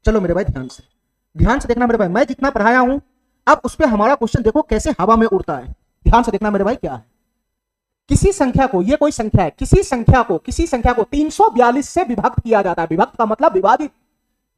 चलो मेरे भाई ध्यान से देखना मेरे भाई, मैं जितना पढ़ाया हूं अब उस पर हमारा क्वेश्चन देखो कैसे हवा में उड़ता है। ध्यान से देखना मेरे भाई क्या है। किसी संख्या को, ये कोई संख्या है, किसी संख्या को 342 से विभक्त किया जाता है। विभक्त का मतलब विभाजित।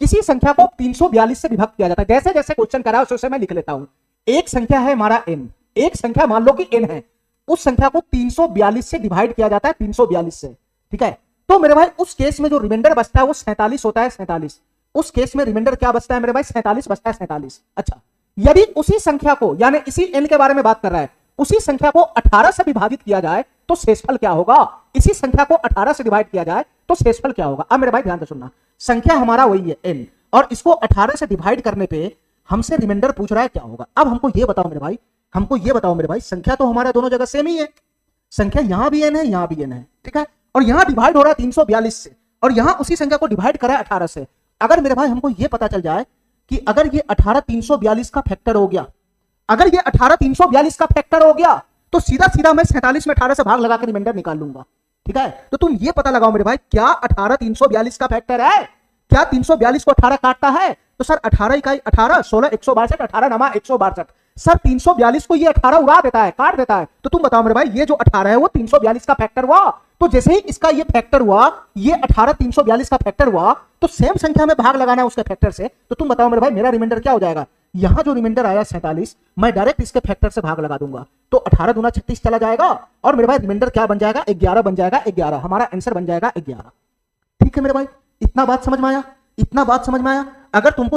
किसी संख्या को 342 से विभक्त किया जाता है। जैसे जैसे क्वेश्चन करा है उसे मैं लिख लेता हूं। एक संख्या है हमारा n, एक संख्या मान लो कि n है, उस संख्या को 342 से डिवाइड किया जाता है, 342 से। ठीक है, तो मेरे भाई उस केस में जो रिमाइंडर बचता है वो 47 होता है, 47। उस केस में रिमाइंडर क्या बचता है मेरे भाई? 47 बचता है, 47। अच्छा, यदि उसी संख्या को, यानी इसी n के बारे में बात कर रहा है, उसी संख्या को 18 से विभाजित किया जाए तो शेषफल क्या होगा? इसी संख्या को 18 से डिवाइड किया जाए तो शेषफल क्या होगा? अब मेरे भाई ध्यान से सुनना, संख्या हमारा वही है n, और इसको 18 से डिवाइड करने पे हमसे रिमाइंडर पूछ रहा है क्या होगा। अब हमको ये बताओ मेरे भाई, संख्या तो हमारा दोनों जगह सेम ही है, संख्या यहां भी n है, यहां भी n है, ठीक है, और यहां डिवाइड हो रहा है 342 से, और यहां उसी संख्या को डिवाइड करा है 18 से। अगर मेरे भाई हमको ये पता चल जाए कि अगर ये 18 342 का फैक्टर हो गया, अगर ये 18 342 का फैक्टर हो गया, तो सीधा सीधा मैं 47 में 18 से भाग लगा के रिमाइंडर निकाल लूंगा। ठीक है, तो तुम ये पता लगाओ मेरे भाई, क्या 18 342 का फैक्टर है? क्या 342 को 18 काटता है? तो सर 18 इकाई 18, 16 162, 18 नमा 162। सर 342 को ये 18 उड़ा देता है, काट देता है। तो तुम बताओ मेरे भाई, ये जो 18 है वो 342 का फैक्टर हुआ। तो जैसे ही इसका ये फैक्टर हुआ, ये 18 342 का फैक्टर हुआ, तो सेम संख्या में भाग लगाना है उसके फैक्टर से। तो तुम बताओ मेरे भाई, मेरा रिमाइंडर क्या हो जाएगा? यहां जो रिमाइंडर आया 47, मैं डायरेक्ट इसके फैक्टर से भाग लगा दूंगा, तो 18 दूना 36 चला जाएगा, और मेरे भाई रिमाइंडर क्या बन जाएगा? 11 बन जाएगा, 11। हमारा आंसर बन जाएगा 11। ठीक है मेरे भाई, इतना बात समझ में आया? अगर तुमको